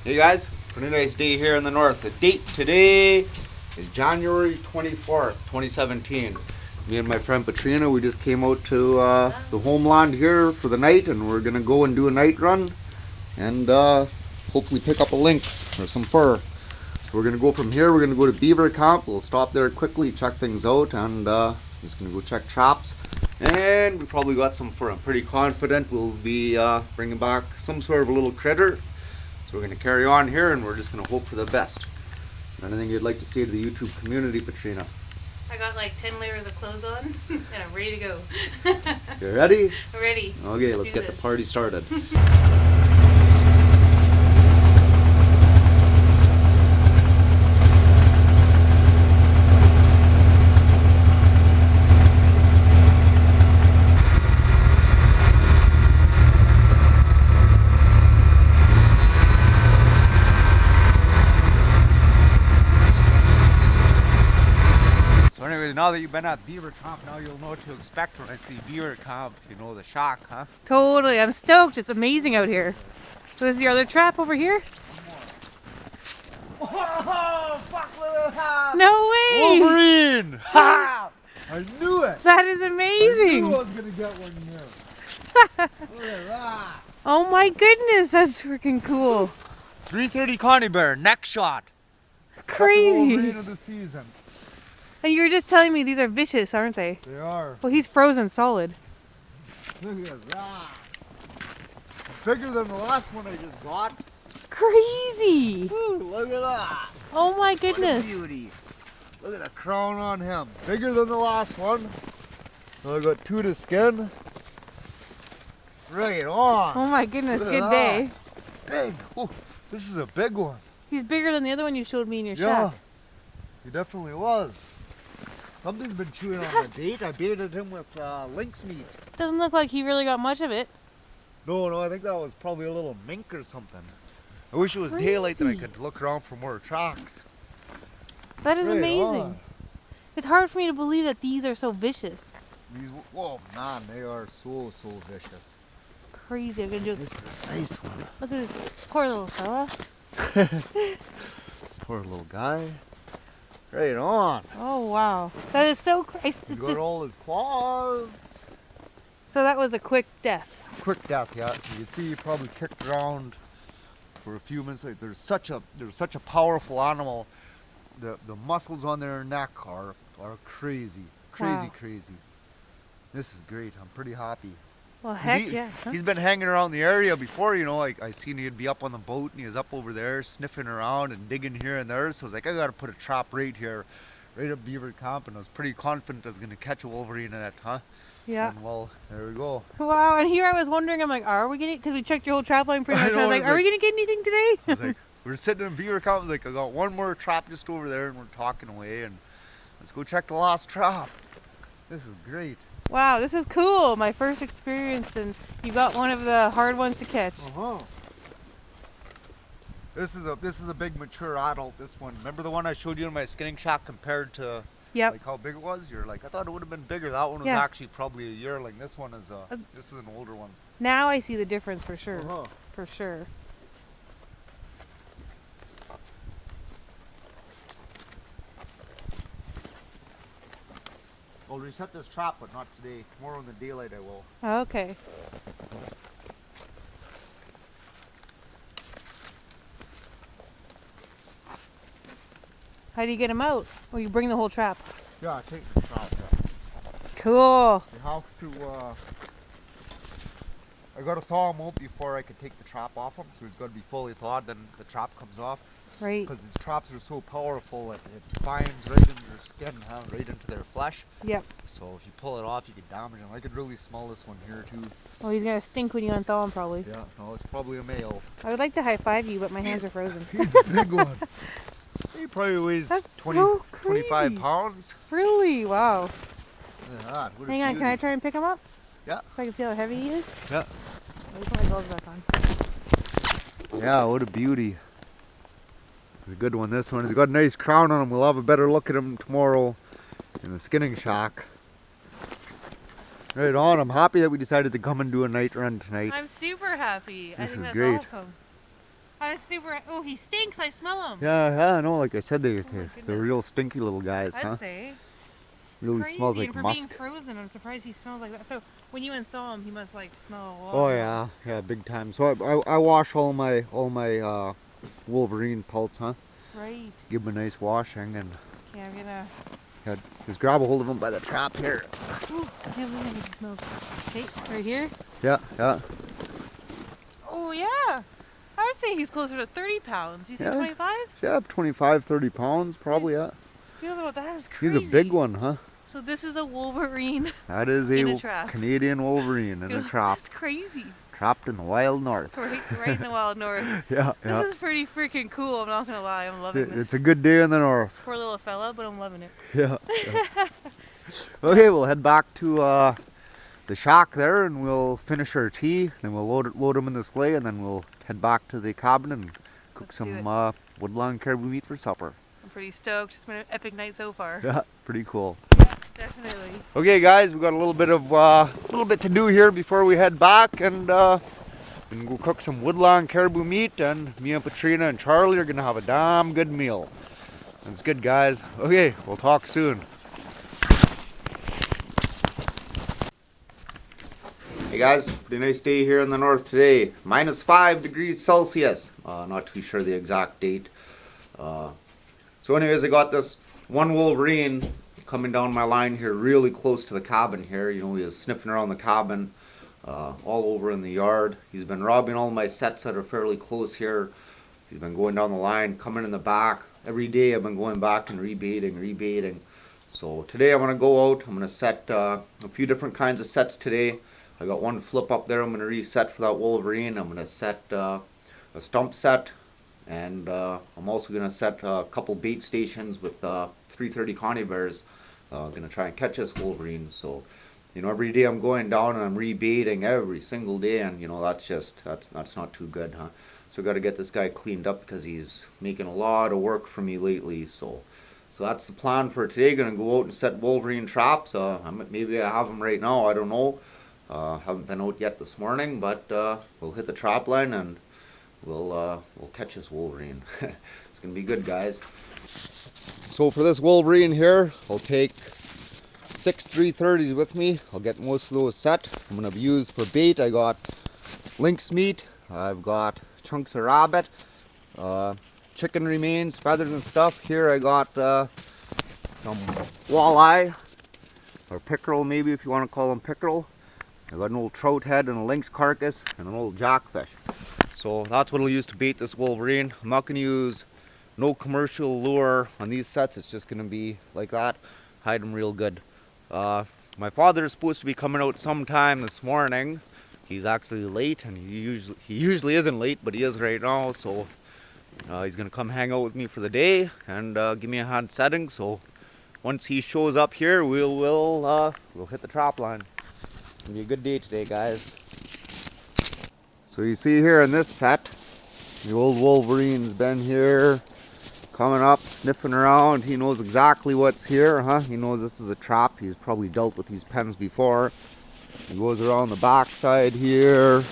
Hey guys, pretty nice day here in the north. The date today is January 24th, 2017. Me and my friend Patrina, we just came out to the homeland here for the night, and we're gonna go and do a night run and hopefully pick up a lynx or some fur. So we're gonna go from here, we're gonna go to beaver camp. We'll stop there quickly, check things out, and just gonna go check traps. And we probably got some fur. I'm pretty confident we'll be bringing back some sort of a little critter. So we're going to carry on here, and we're just going to hope for the best. Anything you'd like to say to the YouTube community, Patrina? I got like 10 layers of clothes on, and I'm ready to go. You ready? I'm ready. Okay, let's get the party started. Now that you've been at beaver camp, now you'll know what to expect when I see beaver camp. You know the shock, huh? Totally, I'm stoked. It's amazing out here. So this is your other trap over here? Oh, fuck, look at No way! Wolverine! Ha! I knew it! That is amazing! I knew I was gonna get one here. Look at that! Oh my goodness, that's freaking cool. 330 Connie Bear, neck shot. Crazy. Wolverine of the season. And you were just telling me these are vicious, aren't they? They are. Well, he's frozen solid. Look at that. Bigger than the last one I just got. Crazy! Ooh, look at that. Oh my goodness. What a beauty. Look at the crown on him. Bigger than the last one. So I got 2 to skin. Right on. Oh my goodness, Look at good that. day. Big. Ooh, this is a big one. He's bigger than the other one you showed me in your Yeah, shack. he definitely was. Something's been chewing on the bait. I baited him with lynx meat. Doesn't look like he really got much of it. No, I think that was probably a little mink or something. I wish it was daylight and I could look around for more tracks. That is Right amazing. on. It's hard for me to believe that these are so vicious. These, whoa, man, they are so vicious. Crazy. I'm gonna do. This is a nice one. Look at this poor little fella. Poor little guy. Right on. Oh wow, that is so crazy. He's got all his claws. So that was a quick death. Quick death, yeah. You can see he probably kicked around for a few minutes. Like there's such a powerful animal. The muscles on their neck are crazy, Wow. crazy. This is great. I'm pretty happy. Well, heck yeah. Huh? He's been hanging around the area before, you know. I seen he'd be up on the boat and he was up over there sniffing around and digging here and there. So I was like, I gotta put a trap right here, right at beaver camp, and I was pretty confident I was gonna catch a wolverine in it, huh? Yeah. And well, there we go. Wow. And here I was wondering, I'm like, are we getting? Because we checked your whole trap line pretty much. I was like, are we gonna get anything today? I was like, we were sitting in beaver camp. I was like, I got one more trap just over there, and we're talking away, and let's go check the last trap. This is great. Wow, this is cool. My first experience, and you got one of the hard ones to catch. This is a big mature adult. This one. Remember the one I showed you in my skinning shack compared to Yep. like how big it was? You're like, I thought it would have been bigger. That one was Yeah. actually probably a yearling. This one is this is an older one. Now I see the difference for sure. For sure. I'll reset this trap, but not today. Tomorrow in the daylight I will. Okay. How do you get him out? Or you bring the whole trap? Yeah, I take the trap. Yeah. Cool. You have to. I gotta thaw him out before I can take the trap off him. So he's gotta be fully thawed. Then the trap comes off. Right. Because these traps are so powerful, it finds right into their skin, huh? Right into their flesh. Yep. So if you pull it off, you can damage him. I could really smell this one here too. Well, he's gonna stink when you unthaw him, probably. Yeah, no, it's probably a male. I would like to high five you, but my hands are frozen. He's a big one. He probably weighs That's 20, so 25 crazy. pounds. Really? Wow. Look at that. What a Hang on, can I beauty. try and pick him up? Yeah. So I can see how heavy he is? Yeah. Let me put my gloves back on. Yeah, what a beauty. It's a good one, this one. He's got a nice crown on him. We'll have a better look at him tomorrow in the skinning shack. Right on. I'm happy that we decided to come and do a night run tonight. I'm super happy. I This think is that's great. awesome. I was super. Oh, he stinks. I smell him. Yeah, I know. Like I said, they're goodness. real stinky little guys, I'd huh? say. Really Crazy. smells like And for musk. being frozen, I'm surprised he smells like that. So when you unthaw him, he must like smell a lot. Oh yeah, big time. So I wash all my Wolverine pelts, huh? Right. Give them a nice washing and Okay, I'm gonna. just grab a hold of them by the trap here. Ooh, I can't believe it smells. Okay, right here. Yeah. Oh yeah. I would say he's closer to 30 pounds. You think 25? Yeah, 25, 30 pounds probably. Yeah. Feels about that is crazy. He's a big one, huh? So this is a Wolverine. That is in a trap. Canadian Wolverine in a trap. That's crazy. Trapped in the wild north. Right in the wild north. Yeah. This is pretty freaking cool. I'm not gonna lie. I'm loving this. It's a good day in the north. Poor little fella, but I'm loving it. Yeah. Okay, we'll head back to the shack there, and we'll finish our tea. Then we'll load them in the sleigh, and then we'll head back to the cabin and cook some woodland caribou meat for supper. I'm pretty stoked. It's been an epic night so far. Yeah, pretty cool. Yeah, definitely. Okay, guys, we got a little bit to do here before we head back, and go cook some woodland caribou meat. And me and Patrina and Charlie are gonna have a damn good meal. That's good, guys. Okay, we'll talk soon. Hey guys, pretty nice day here in the north today. -5 degrees Celsius. Not too sure the exact date. So anyways, I got this one Wolverine coming down my line here really close to the cabin here. You know, he was sniffing around the cabin, all over in the yard. He's been robbing all my sets that are fairly close here. He's been going down the line, coming in the back. Every day I've been going back and rebaiting. So today I'm going to go out. I'm going to set a few different kinds of sets today. I got one flip up there I'm going to reset for that Wolverine. I'm going to set a stump set, and I'm also going to set a couple bait stations with 330 Connie bears. I'm going to try and catch this Wolverine. So, you know, every day I'm going down and I'm rebaiting every single day, and you know, that's not too good, huh? So I got to get this guy cleaned up because he's making a lot of work for me lately. So that's the plan for today. Going to go out and set Wolverine traps. Maybe I have them right now. I don't know. Haven't been out yet this morning, but we'll hit the trap line and we'll catch this Wolverine. It's gonna be good, guys. So for this Wolverine here, I'll take 6 330s with me. I'll get most of those set. I'm gonna use for bait. I got lynx meat. I've got chunks of rabbit, chicken remains, feathers and stuff. Here I got some walleye or pickerel, maybe if you want to call them pickerel. I got an old trout head and a lynx carcass and an old jackfish. So that's what I'll use to bait this Wolverine. I'm not going to use no commercial lure on these sets. It's just going to be like that. Hide them real good. My father is supposed to be coming out sometime this morning. He's actually late, and he usually isn't late, but he is right now. So he's going to come hang out with me for the day and give me a hand setting. So once he shows up here, we'll hit the trap line. It's gonna be a good day today, guys. So you see here in this set, the old Wolverine's been here, coming up, sniffing around. He knows exactly what's here, huh? He knows this is a trap. He's probably dealt with these pens before. He goes around the back side here,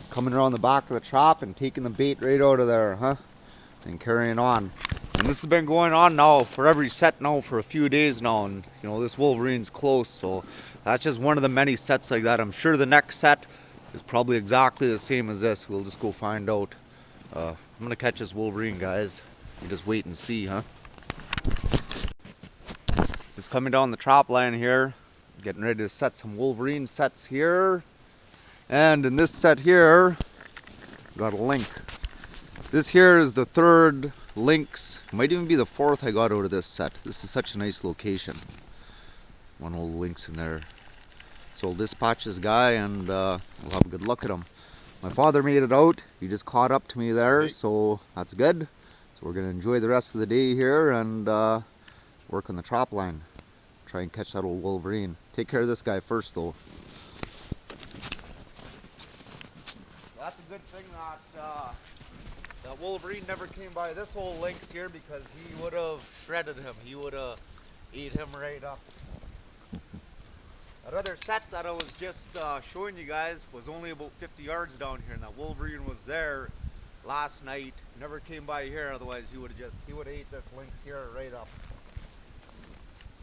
coming around the back of the trap and taking the bait right out of there, huh? And carrying on. And this has been going on now for every set now for a few days now, and you know, this Wolverine's close, so that's just one of the many sets like that. I'm sure the next set is probably exactly the same as this. We'll just go find out. I'm gonna catch this Wolverine, guys. You just wait and see, huh? Just coming down the trap line here, getting ready to set some Wolverine sets here. And in this set here, got a link. This here is the 3rd lynx. Might even be the 4th I got out of this set. This is such a nice location. One old lynx in there. So I'll dispatch this guy and we'll have a good look at him. My father made it out. He just caught up to me there, so that's good. So we're gonna enjoy the rest of the day here and work on the trap line. Try and catch that old Wolverine. Take care of this guy first though. That's a good thing that Wolverine never came by this old lynx here, because he would have shredded him. He would have ate him right up. That other set that I was just showing you guys was only about 50 yards down here, and that Wolverine was there last night. Never came by here, otherwise he would have ate this lynx here right up.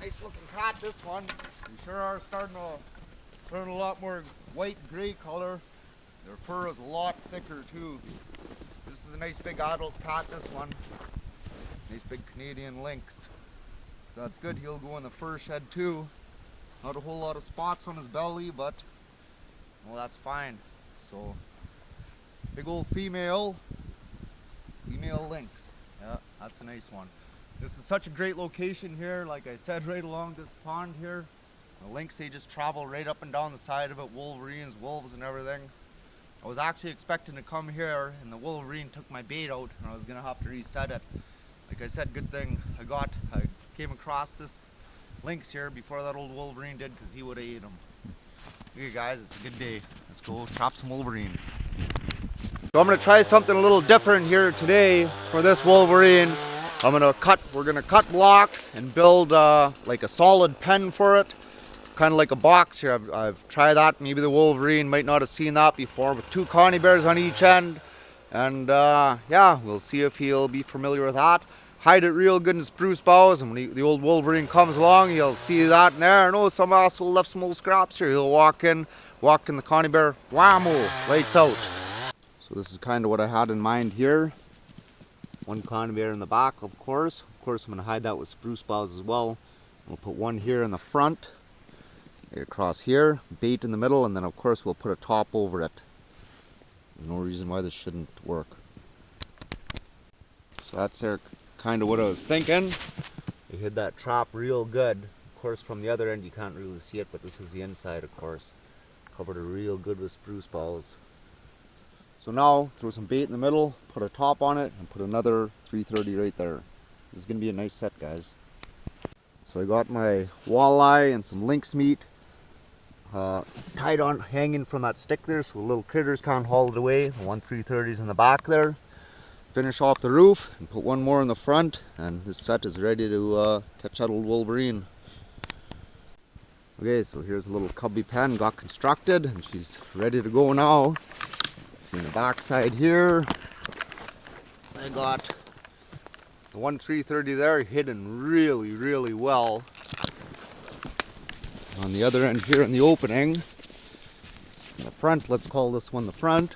Nice looking cat, this one. You sure are starting to turn a lot more white gray color. Their fur is a lot thicker too. This is a nice big adult cat, this one. Nice big Canadian lynx. So that's good, he'll go in the fur shed too. Not a whole lot of spots on his belly, but well, that's fine. So big old female lynx. Yeah, that's a nice one. This is such a great location here, like I said, right along this pond here. The lynx, they just travel right up and down the side of it, wolverines, wolves and everything. I was actually expecting to come here and the wolverine took my bait out and I was gonna have to reset it. Like I said, good thing I came across this lynx here before that old wolverine did, because he would have ate him. Okay guys, it's a good day. Let's go trap some wolverine. So I'm gonna try something a little different here today for this wolverine. We're gonna cut blocks and build like a solid pen for it. Kind of like a box here. I've tried that. Maybe the wolverine might not have seen that before, with 2 coney bears on each end. And yeah, we'll see if he'll be familiar with that. Hide it real good in spruce boughs, and when the old wolverine comes along, he'll see that in there. And oh, some asshole left some old scraps here. He'll walk in the coney bear, whammo, lights out. So this is kind of what I had in mind here. 1 coney bear in the back, of course. Of course, I'm going to hide that with spruce boughs as well. We'll put 1 here in the front, across here, bait in the middle, and then of course we'll put a top over it. There's no reason why this shouldn't work. So that's kind of what I was thinking. I hid that trap real good. Of course, from the other end you can't really see it, but this is the inside, of course. Covered it real good with spruce boughs. So now, throw some bait in the middle, put a top on it, and put another 330 right there. This is going to be a nice set, guys. So I got my walleye and some lynx meat tied on, hanging from that stick there, so the little critters can't haul it away. The 1 330's in the back there. Finish off the roof and put 1 more in the front, and this set is ready to catch that old wolverine. Okay, so here's a little cubby pen got constructed, and she's ready to go now. See, in the back side here, I got the 1 330 there hidden really, really well. On the other end here in the opening, in the front, let's call this one the front,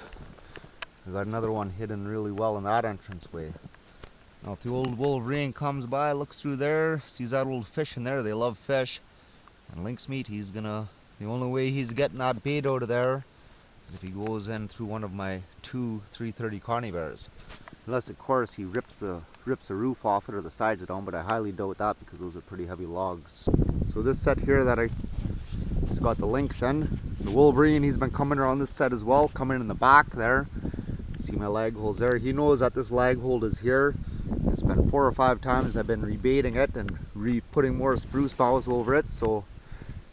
we got another one hidden really well in that entranceway. Now if the old wolverine comes by, looks through there, sees that old fish in there, they love fish, and lynx meat, the only way he's getting that bait out of there is if he goes in through one of my 2 330 coney bears. Unless of course he rips the roof off it or the sides down, but I highly doubt that because those are pretty heavy logs. So this set here that it's got the lynx in. The wolverine, he's been coming around this set as well, coming in the back there. See my lag holes there. He knows that this lag hole is here. It's been 4 or 5 times I've been rebaiting it and putting more spruce boughs over it. So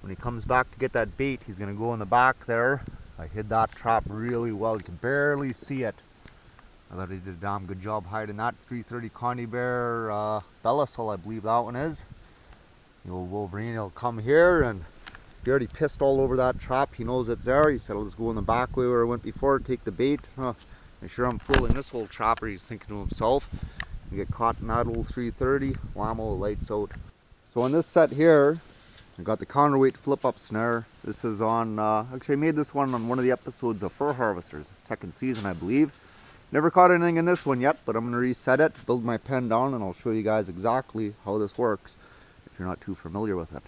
when he comes back to get that bait, he's gonna go in the back there. I hid that trap really well. You can barely see it. I thought he did a damn good job hiding that 330 coney bear Belisol, I believe that one is. The old wolverine, he'll come here, and he already pissed all over that trap. He knows it's there. He said, I'll just go in the back way where I went before, take the bait. I'm sure I'm fooling this old trapper, he's thinking to himself. You get caught in that old 330, whammo, lights out. So on this set here, I got the counterweight flip-up snare. This is on, actually I made this one on one of the episodes of Fur Harvesters, 2nd season I believe. Never caught anything in this one yet, but I'm going to reset it, build my pen down, and I'll show you guys exactly how this works if you're not too familiar with it.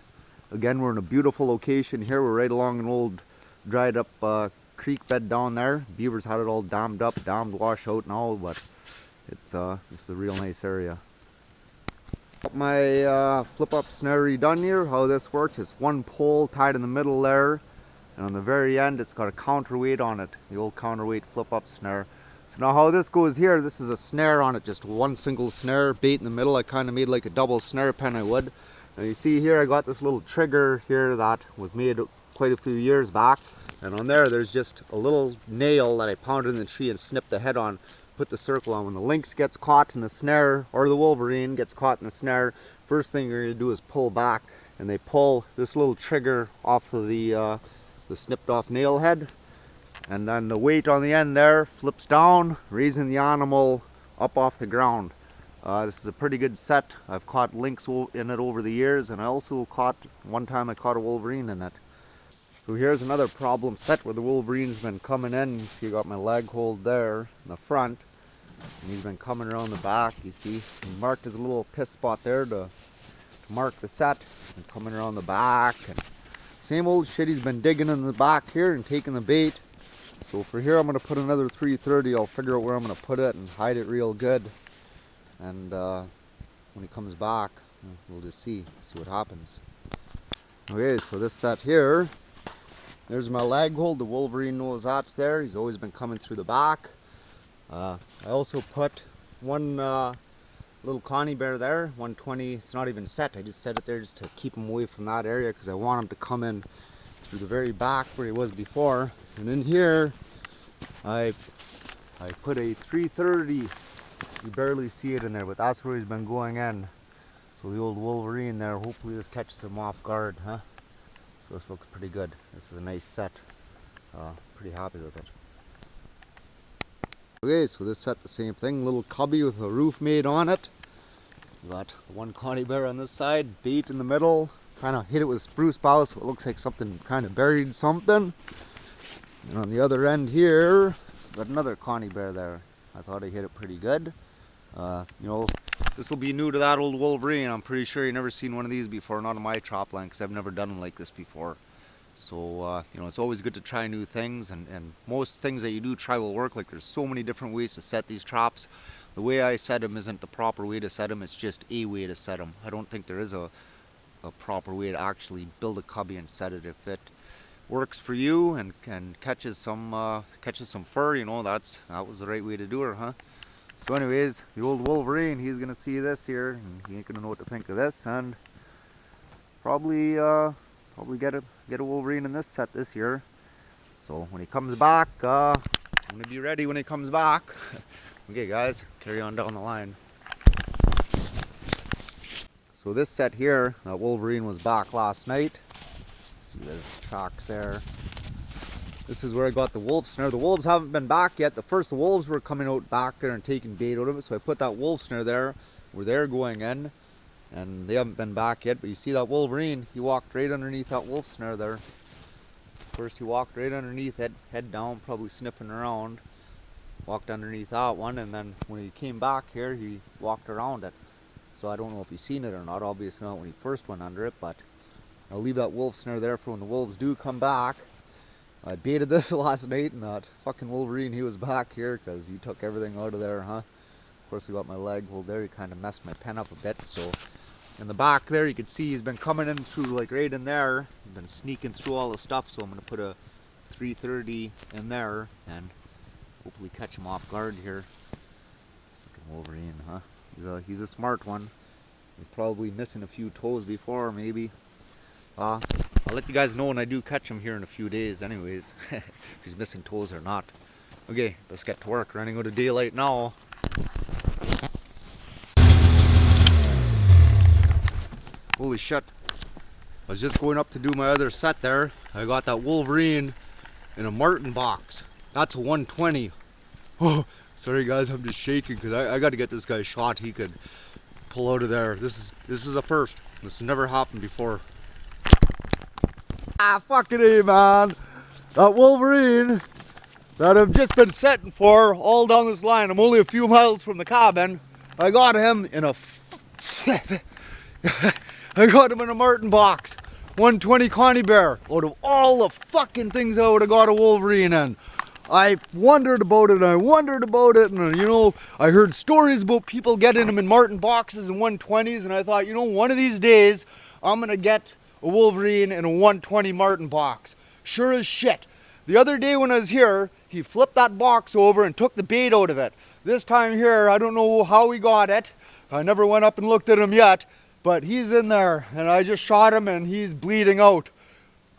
Again, we're in a beautiful location here. We're right along an old dried up creek bed down there. Beavers had it all dammed up, wash out and all, but it's a real nice area. Got my flip-up snare redone here. How this works, it's 1 pole tied in the middle there, and on the very end it's got a counterweight on it, the old counterweight flip-up snare. So now how this goes here, this is a snare on it, just 1 single snare, bait in the middle. I kind of made like a double snare pen I would. Now you see here I got this little trigger here that was made quite a few years back, and on there's just a little nail that I pounded in the tree and snipped the head on, put the circle on. When the lynx gets caught in the snare, or the wolverine gets caught in the snare, first thing you're going to do is pull back, and they pull this little trigger off of the snipped off nail head. And then the weight on the end there flips down, raising the animal up off the ground. This is a pretty good set. I've caught lynx in it over the years, and I also one time I caught a wolverine in it. So here's another problem set where the wolverine's been coming in. You see I got my leg hold there in the front, and he's been coming around the back. You see, he marked his little piss spot there to mark the set, and coming around the back. And same old shit, he's been digging in the back here and taking the bait. So for here I'm going to put another 330. I'll figure out where I'm going to put it and hide it real good. And when he comes back, we'll just see what happens. Okay, so this set here, there's my lag hold. The Wolverine knows that's there. He's always been coming through the back. I also put one little Connie bear there, 120. It's not even set. I just set it there just to keep him away from that area because I want him to come in through the very back where he was before. And in here, I put a 330. You barely see it in there, but that's where he's been going in. So the old Wolverine there, hopefully this catches him off guard, huh? So this looks pretty good. This is a nice set. Pretty happy with it. Okay, so this set the same thing. Little cubby with a roof made on it. Got the one Connie bear on this side, bait in the middle. Kind of hit it with spruce boughs, so it looks like something kind of buried something. And on the other end here, got another Connie bear there. I thought I hit it pretty good. You know, this will be new to that old Wolverine. I'm pretty sure you've never seen one of these before, not on my trapline, because I've never done them like this before. So, you know, it's always good to try new things, and most things that you do try will work. Like, there's so many different ways to set these traps. The way I set them isn't the proper way to set them, it's just a way to set them. I don't think there is a proper way to actually build a cubby and set it. If it works for you and catches some fur, you know, that was the right way to do it, huh? So anyways, the old Wolverine, he's gonna see this here, and he ain't gonna know what to think of this, and probably get a Wolverine in this set this year. So when he comes back, I'm gonna be ready when he comes back. Okay guys, carry on down the line. So this set here, that Wolverine was back last night. See, there's tracks there. This is where I got the wolf snare. The wolves haven't been back yet. The wolves were coming out back there and taking bait out of it. So I put that wolf snare there where they're going in. And they haven't been back yet. But you see that Wolverine, he walked right underneath that wolf snare there. First he walked right underneath it, head down, probably sniffing around. Walked underneath that one, and then when he came back here, he walked around it. So I don't know if he's seen it or not. Obviously not when he first went under it, but I'll leave that wolf snare there for when the wolves do come back. I baited this last night, and that fucking Wolverine, he was back here because he took everything out of there, huh? Of course, I got my leg hold there. He kind of messed my pen up a bit. So in the back there, you can see he's been coming in through, like right in there. He's been sneaking through all the stuff. So I'm going to put a 330 in there and hopefully catch him off guard here. Fucking Wolverine, huh? He's a smart one. He's probably missing a few toes before, maybe. I'll let you guys know when I do catch him here in a few days anyways, if he's missing toes or not. Okay, let's get to work. Running out of daylight now. Holy shit. I was just going up to do my other set there. I got that Wolverine in a marten box. That's a 120. Oh, sorry guys, I'm just shaking because I got to get this guy shot. He could pull out of there. This is a first. This has never happened before. Ah, fucking A, man. That Wolverine that I've just been setting for all down this line. I'm only a few miles from the cabin. I got him in a I got him in a marten box. 120 Connie bear. Out of all the fucking things I would have got a Wolverine in. I wondered about it, and you know, I heard stories about people getting them in marten boxes and 120s, and I thought, you know, one of these days, I'm gonna get a Wolverine in a 120 marten box. Sure as shit. The other day when I was here, he flipped that box over and took the bait out of it. This time here, I don't know how he got it. I never went up and looked at him yet, but he's in there, and I just shot him, and he's bleeding out.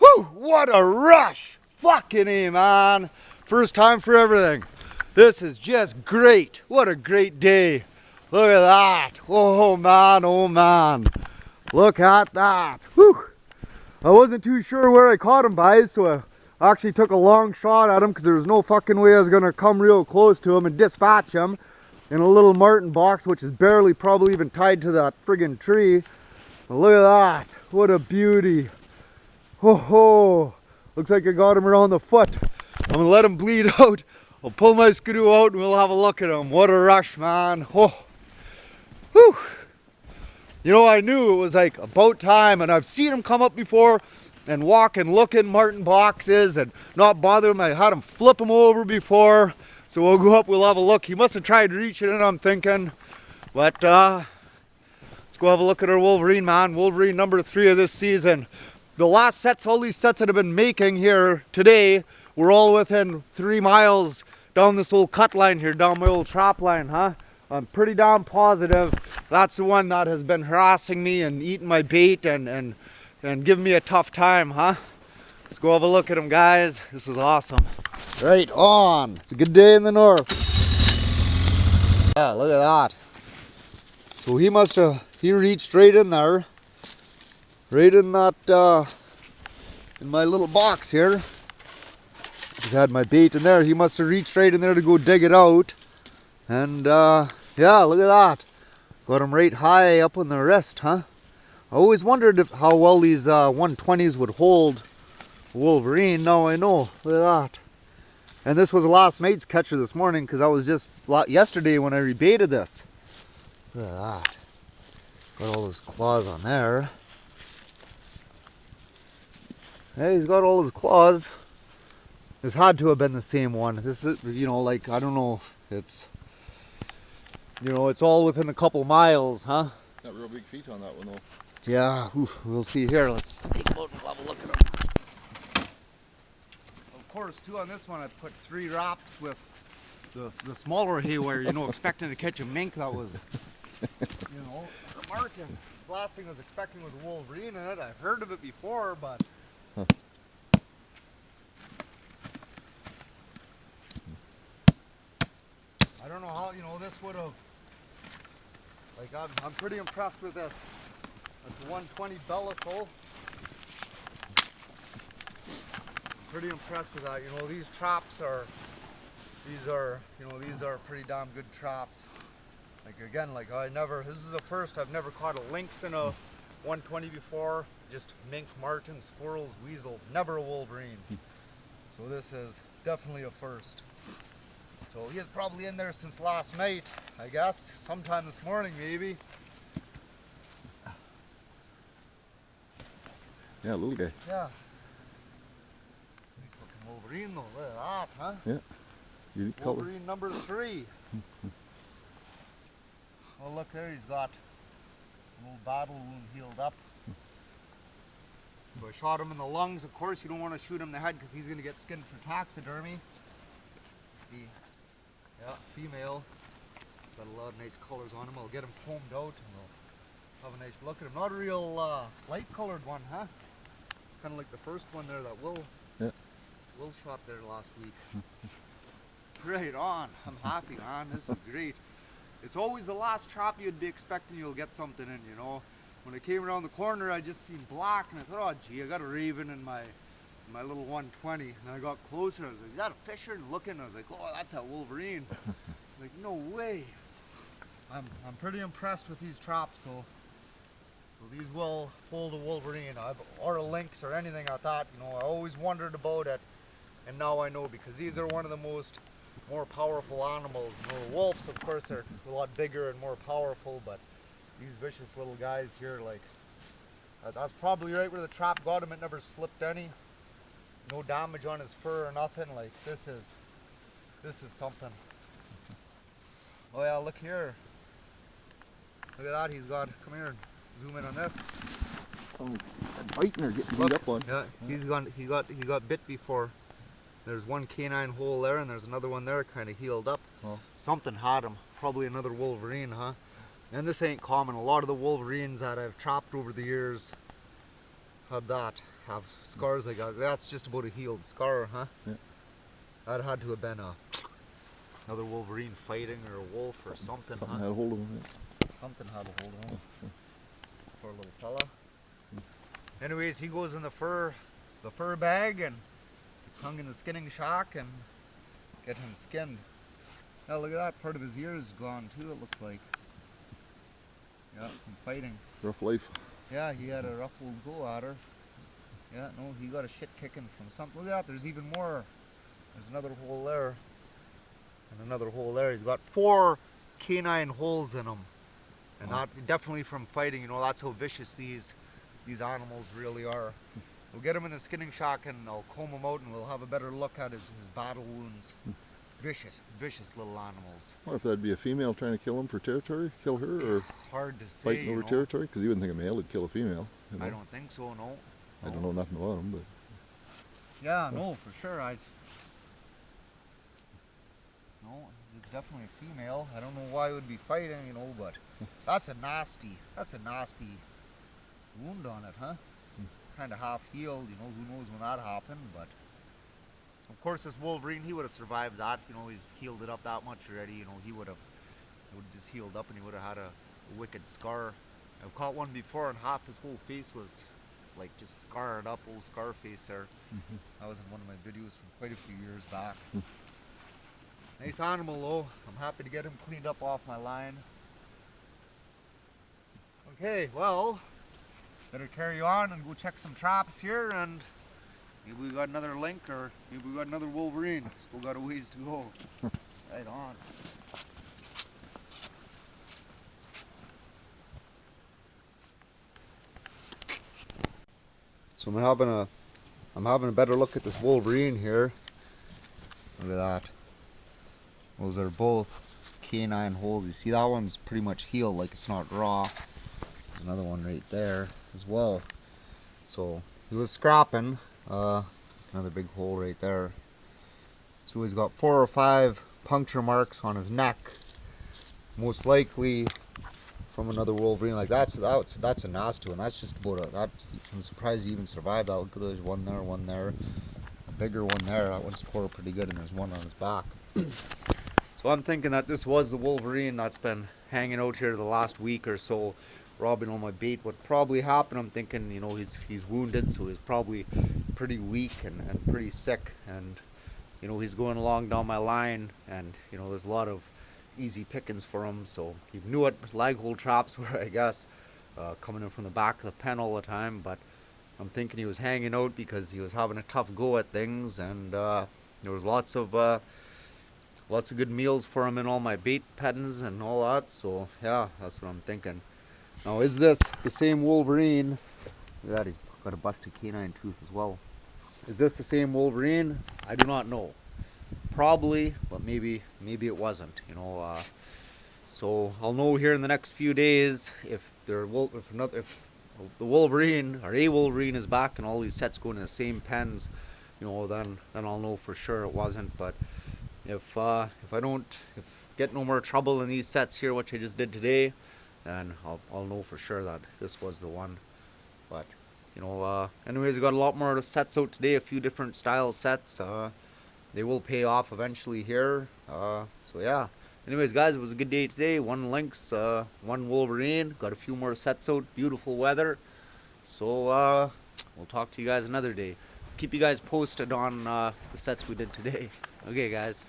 Whew, what a rush! Fucking A, man. First time for everything. This is just great. What a great day. Look at that. Oh man, oh man. Look at that. Whew. I wasn't too sure where I caught him by, so I actually took a long shot at him because there was no fucking way I was going to come real close to him and dispatch him in a little marten box, which is barely probably even tied to that friggin' tree. But look at that. What a beauty. Ho ho. Looks like I got him around the foot. I'm going to let him bleed out. I'll pull my skidoo out and we'll have a look at him. What a rush, man. Oh. Whew. You know, I knew it was like about time, and I've seen him come up before and walk and look in marten boxes and not bother him. I had him flip him over before, so we'll go up, we'll have a look. He must have tried to reach it in, I'm thinking, but let's go have a look at our Wolverine, man. Wolverine number 3 of this season. The last sets, all these sets that I've been making here today, we're all within 3 miles down this old cut line here, down my old trap line, huh? I'm pretty damn positive that's the one that has been harassing me and eating my bait and giving me a tough time, huh? Let's go have a look at him, guys. This is awesome. Right on. It's a good day in the north. Yeah, look at that. So he reached right in there. Right in that, in my little box here. Just had my bait in there. He must have reached right in there to go dig it out. And, yeah, look at that. Got him right high up on the wrist, huh? I always wondered how well these 120s would hold Wolverine. Now I know. Look at that. And this was last night's catcher this morning because I was just yesterday when I rebaited this. Look at that. Got all his claws on there. Hey, he's got all his claws. This had to have been the same one. This is, you know, like, I don't know if it's, you know, it's all within a couple miles, huh? Got real big feet on that one though. Yeah, we'll see here. Let's take him out and have a look at him. Of course, too, on this one I put 3 wraps with the smaller haywire, you know, expecting to catch a mink that was, you know, a marten. The last thing I was expecting was a Wolverine in it. I've heard of it before, but... Huh. I don't know how, you know, this would have, like, I'm pretty impressed with this. That's a 120 Belisol. I'm pretty impressed with that. You know, these traps are, these are pretty damn good traps. Like, again, like, this is the first, I've never caught a lynx in a 120 before. Just mink, marten, squirrels, weasels, never a Wolverine. So this is definitely a first. So he is probably in there since last night, I guess. Sometime this morning, maybe. Yeah, little guy. Yeah. Nice looking Wolverine though. Look at that, huh? Yeah. Unique color. Wolverine number 3. Oh, look there, he's got an old battle wound healed up. So I shot him in the lungs. Of course, you don't want to shoot him in the head because he's going to get skinned for taxidermy. See. Yeah, female. Got a lot of nice colors on him. I'll get him combed out and we'll have a nice look at him. Not a real light colored one, huh? Kind of like the first one there that Will shot there last week. Right on. I'm happy, man. This is great. It's always the last trap you'd be expecting you'll get something in, you know. When I came around the corner, I just seen black and I thought, oh gee, I got a raven in my little 120. And then I got closer, I was like, is that a fisher? And looking, I was like, oh, that's a Wolverine. Like, no way. I'm pretty impressed with these traps, so these will hold a Wolverine or a lynx or anything like that. You know, I always wondered about it, and now I know because these are one of the more powerful animals. You know, wolves, of course, are a lot bigger and more powerful, but these vicious little guys here, like, that's probably right where the trap got him. It never slipped any. No damage on his fur or nothing. Like, this is something. Oh yeah, look here. Look at that, he's got, come here, zoom in on this. Oh, biting or getting beat up on. Yeah, he got bit before. There's one canine hole there and there's another one there kind of healed up. Oh. Something had him. Probably another Wolverine, huh? And this ain't common. A lot of the Wolverines that I've trapped over the years have scars like that. That's just about a healed scar, huh? Yeah. That had to have been another Wolverine fighting or a wolf or something, Something huh? had a hold of him. Yeah. Something had a hold of him. Poor little fella. Anyways, he goes in the fur bag and hung in the skinning shock and get him skinned. Now look at that, part of his ear is gone too, it looks like. Yeah, from fighting. Rough life. Yeah, he had a rough old go at her. Yeah, no, he got a shit kicking from something. Look at that, there's even more. There's another hole there. And another hole there. He's got 4 canine holes in him. And that definitely from fighting, you know, that's how vicious these animals really are. We'll get him in the skinning shock and I'll comb him out and we'll have a better look at his battle wounds. Vicious, vicious little animals. What if that'd be a female trying to kill him for territory? Kill her, or hard to say, fighting over territory? Because you wouldn't think a male would kill a female. You know? I don't think so, no. I don't know nothing about them, but yeah, no, for sure. No, it's definitely a female. I don't know why it would be fighting, you know, but that's a nasty wound on it, huh? Kind of half healed, you know, who knows when that happened, but of course this Wolverine, he would have survived that, you know, he's healed it up that much already, you know, he would have just healed up and he would have had a wicked scar. I've caught one before and half his whole face was like just scarred up, old scar face there. That was in one of my videos from quite a few years back. Nice animal though. I'm happy to get him cleaned up off my line. Okay, well, better carry on and go check some traps here, and maybe we got another lynx or maybe we got another Wolverine. Still got a ways to go. Right on. So I'm having a better look at this Wolverine here. Look at that. Those are both canine holes. You see that one's pretty much healed, like it's not raw. There's another one right there as well. So he was scrapping. Another big hole right there. So he's got 4 or 5 puncture marks on his neck. Most likely from another Wolverine. Like that's a nasty one. That's just about I'm surprised he even survived that. Look at there's one there, a bigger one there. That one's tore pretty good, and there's one on his back. So I'm thinking that this was the Wolverine that's been hanging out here the last week or so, robbing all my bait. What probably happened, I'm thinking, you know, he's wounded, so he's probably pretty weak and pretty sick, and you know, he's going along down my line, and you know, there's a lot of easy pickings for him. So he knew what lag hole traps were, I guess, coming in from the back of the pen all the time. But I'm thinking he was hanging out because he was having a tough go at things, and there was lots of good meals for him in all my bait pens and all that. So yeah, that's what I'm thinking. Now, is this the same Wolverine? Look at that, he's got a busted canine tooth as well. Is this the same Wolverine? I do not know. Probably, but maybe it wasn't. You know, so I'll know here in the next few days if the Wolverine or a Wolverine is back and all these sets go in the same pens. You know, then I'll know for sure it wasn't. But if I get no more trouble in these sets here, which I just did today, then I'll know for sure that this was the one. But you know, anyways, I got a lot more sets out today, a few different style sets. They will pay off eventually here. So yeah. Anyways, guys, it was a good day today. 1 lynx, 1 Wolverine. Got a few more sets out. Beautiful weather. So we'll talk to you guys another day. Keep you guys posted on the sets we did today. Okay, guys.